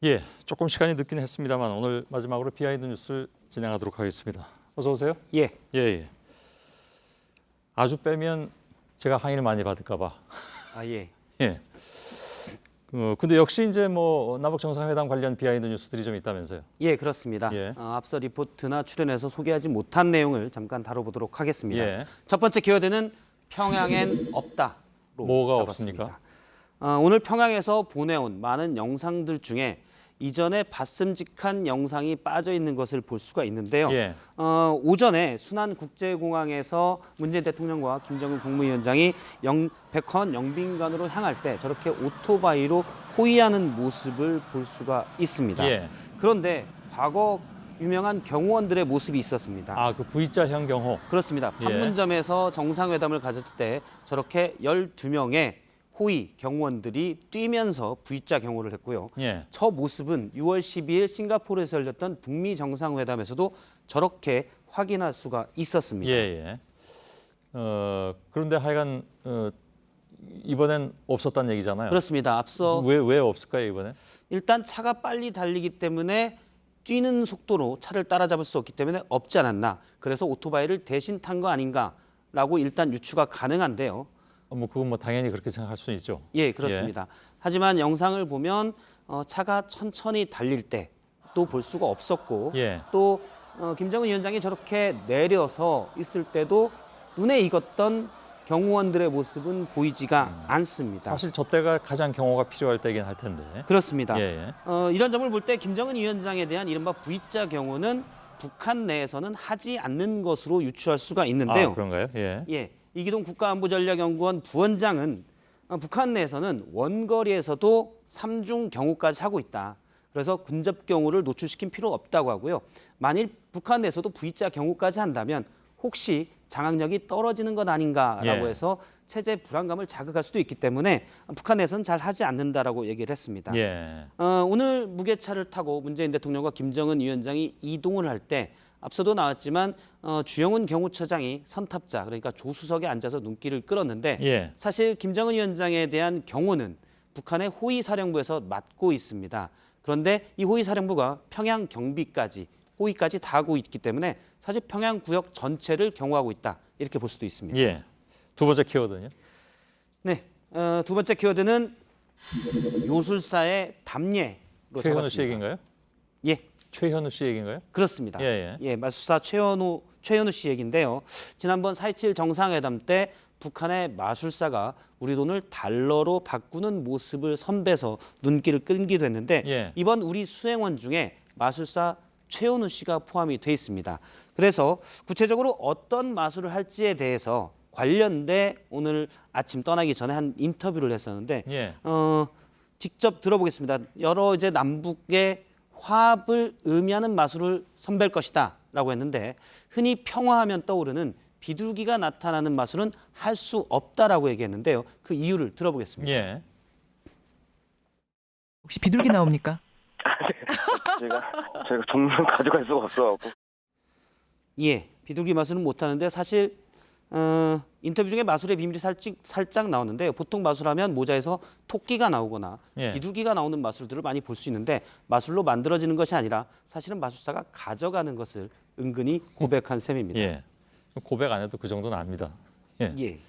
예, 조금 시간이 늦긴 했습니다만 오늘 마지막으로 비하인드 뉴스를 진행하도록 하겠습니다. 어서 오세요. 예. 예. 아주 빼면 제가 항의를 많이 받을까 봐. 예. 예. 근데 역시 이제 뭐 남북 정상회담 관련 비하인드 뉴스들이 좀 있다면서요. 예, 그렇습니다. 예. 앞서 리포트나 출연해서 소개하지 못한 내용을 잠깐 다뤄보도록 하겠습니다. 예. 첫 번째 키워드는 평양엔 없다로 뭐가 잡았습니다. 없습니까? 오늘 평양에서 보내온 많은 영상들 중에 이전에 봤음직한 영상이 빠져 있는 것을 볼 수가 있는데요. 예. 오전에 순안국제공항에서 문재인 대통령과 김정은 국무위원장이 백헌 영빈관으로 향할 때 저렇게 오토바이로 호위하는 모습을 볼 수가 있습니다. 예. 그런데 과거 유명한 경호원들의 모습이 있었습니다. 아, 그 V자형 경호. 그렇습니다. 예. 판문점에서 정상회담을 가졌을 때 저렇게 12명의 호위 경호원들이 뛰면서 V자 경호를 했고요. 예. 저 모습은 6월 12일 싱가포르에서 열렸던 북미 정상회담에서도 저렇게 확인할 수가 있었습니다. 예. 그런데 하여간 이번엔 없었다는 얘기잖아요. 그렇습니다. 앞서 왜 없을까요, 이번에? 일단 차가 빨리 달리기 때문에 뛰는 속도로 차를 따라잡을 수 없기 때문에 없지 않았나. 그래서 오토바이를 대신 탄 거 아닌가라고 일단 유추가 가능한데요. 뭐 그건 뭐 당연히 그렇게 생각할 수 있죠. 예, 그렇습니다. 하지만 영상을 보면 차가 천천히 달릴 때 또 볼 수가 없었고 예. 또 김정은 위원장이 저렇게 내려서 있을 때도 눈에 익었던 경호원들의 모습은 보이지가 않습니다. 사실 저 때가 가장 경호가 필요할 때긴 할 텐데. 그렇습니다. 예. 이런 점을 볼 때 김정은 위원장에 대한 이른바 V자 경호는 북한 내에서는 하지 않는 것으로 유추할 수가 있는데요. 아, 그런가요? 예. 예, 이기동 국가안보전략연구원 부원장은 북한 내에서는 원거리에서도 삼중 경호까지 하고 있다. 그래서 근접 경호를 노출시킨 필요 없다고 하고요. 만일 북한 내에서도 V자 경호까지 한다면 혹시 장악력이 떨어지는 것 아닌가라고 예. 해서 체제 불안감을 자극할 수도 있기 때문에 북한 내에서는 잘 하지 않는다라고 얘기를 했습니다. 예. 오늘 무게차를 타고 문재인 대통령과 김정은 위원장이 이동을 할 때 앞서도 나왔지만 주영훈 경호처장이 선탑자 그러니까 조수석에 앉아서 눈길을 끌었는데 예. 사실 김정은 위원장에 대한 경호는 북한의 호위사령부에서 맡고 있습니다. 그런데 이 호위사령부가 평양 경비까지 호위까지 다 하고 있기 때문에 사실 평양 구역 전체를 경호하고 있다 이렇게 볼 수도 있습니다. 예. 두 번째 키워드는요? 네, 두 번째 키워드는 요술사의 담례로 최현우 잡았습니다. 씨 얘기인가요? 예. 최현우 씨 얘기인가요? 그렇습니다. 예. 마술사 최현우 씨 얘기인데요. 지난번 4.27 정상회담 때 북한의 마술사가 우리 돈을 달러로 바꾸는 모습을 선배서 눈길을 끌기도 했는데 예. 이번 우리 수행원 중에 마술사 최현우 씨가 포함이 돼 있습니다. 그래서 구체적으로 어떤 마술을 할지에 대해서 관련돼 오늘 아침 떠나기 전에 한 인터뷰를 했었는데 예. 직접 들어보겠습니다. 여러 이제 남북의 화합을 의미하는 마술을 선배일 것이다라고 했는데 흔히 평화하면 떠오르는 비둘기가 나타나는 마술은 할 수 없다라고 얘기했는데요. 그 이유를 들어보겠습니다. 예. 혹시 비둘기 나옵니까? 제가 종종 가져갈 수가 없어갖고. 예, 비둘기 마술은 못하는데 사실 인터뷰 중에 마술의 비밀이 살짝 나오는데요. 보통 마술하면 모자에서 토끼가 나오거나 예. 비둘기가 나오는 마술들을 많이 볼 수 있는데 마술로 만들어지는 것이 아니라 사실은 마술사가 가져가는 것을 은근히 고백한 셈입니다. 예. 고백 안 해도 그 정도는 압니다. 예. 예.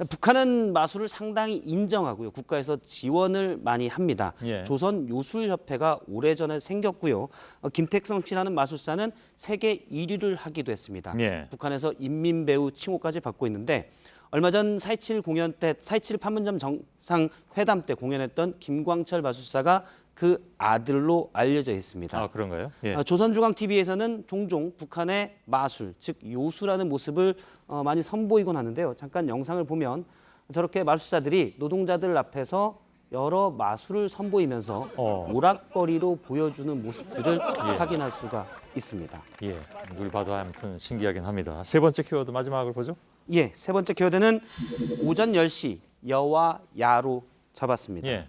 북한은 마술을 상당히 인정하고요. 국가에서 지원을 많이 합니다. 예. 조선요술협회가 오래전에 생겼고요. 김택성 씨라는 마술사는 세계 1위를 하기도 했습니다. 예. 북한에서 인민배우 칭호까지 받고 있는데 얼마 전 4.27 공연 때 4.27 판문점 정상회담 때 공연했던 김광철 마술사가 그 아들로 알려져 있습니다. 아, 그런가요? 예. 조선중앙TV에서는 종종 북한의 마술, 즉 요술하는 모습을 많이 선보이곤 하는데요. 잠깐 영상을 보면 저렇게 마술사들이 노동자들 앞에서 여러 마술을 선보이면서 오락거리로 보여주는 모습들을 확인할 수가 있습니다. 예. 누굴 봐도 아무튼 신기하긴 합니다. 세 번째 키워드 마지막을 보죠. 예, 세 번째 키워드는 오전 10시 여와 야로 잡았습니다. 예.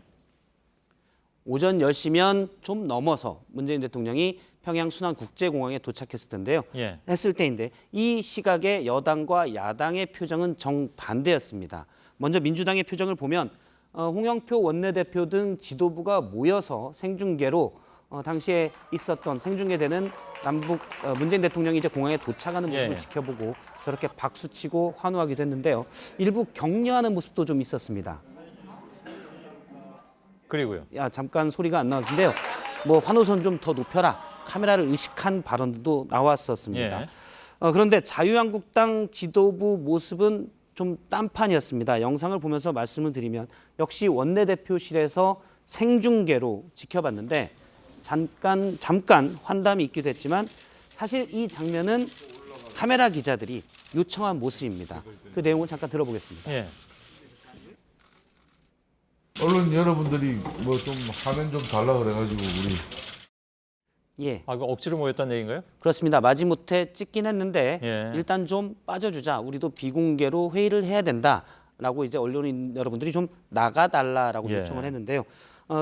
오전 10시면 좀 넘어서 문재인 대통령이 평양 순안국제공항에 도착했을 텐데요. 예. 했을 때인데 이 시각에 여당과 야당의 표정은 정반대였습니다. 먼저 민주당의 표정을 보면 홍영표 원내대표 등 지도부가 모여서 생중계로 당시에 있었던 생중계되는 남북 문재인 대통령이 이제 공항에 도착하는 모습을 예. 지켜보고 저렇게 박수치고 환호하기도 했는데요. 일부 격려하는 모습도 좀 있었습니다. 그리고요. 잠깐 소리가 안 나왔는데요. 뭐 환호선 좀 더 높여라. 카메라를 의식한 발언도 나왔었습니다. 예. 그런데 자유한국당 지도부 모습은 좀 딴판이었습니다. 영상을 보면서 말씀을 드리면 역시 원내대표실에서 생중계로 지켜봤는데 잠깐 환담이 있기도 했지만 사실 이 장면은 카메라 기자들이 요청한 모습입니다. 그 내용을 잠깐 들어보겠습니다. 예. 언론 여러분들이 뭐 좀 화면 좀 달라 그래가지고 우리 예, 아, 그 억지로 모였다는 얘기인가요? 그렇습니다. 마지못해 찍긴 했는데 예. 일단 좀 빠져주자. 우리도 비공개로 회의를 해야 된다라고 이제 언론인 여러분들이 좀 나가달라라고 예. 요청을 했는데요.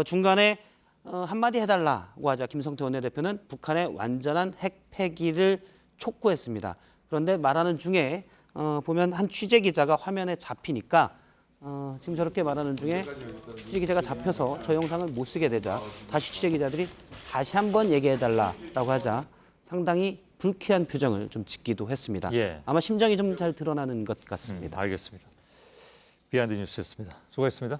중간에 한마디 해달라고 하자 김성태 원내대표는 북한의 완전한 핵 폐기를 촉구했습니다. 그런데 말하는 중에 보면 한 취재 기자가 화면에 잡히니까 지금 저렇게 말하는 중에 취재 기자가 잡혀서 저 영상을 못 쓰게 되자 다시 취재 기자들이 다시 한번 얘기해달라라고 하자 상당히 불쾌한 표정을 좀 짓기도 했습니다. 예. 아마 심정이 좀 잘 드러나는 것 같습니다. 알겠습니다. 비하인드 뉴스였습니다. 수고했습니다.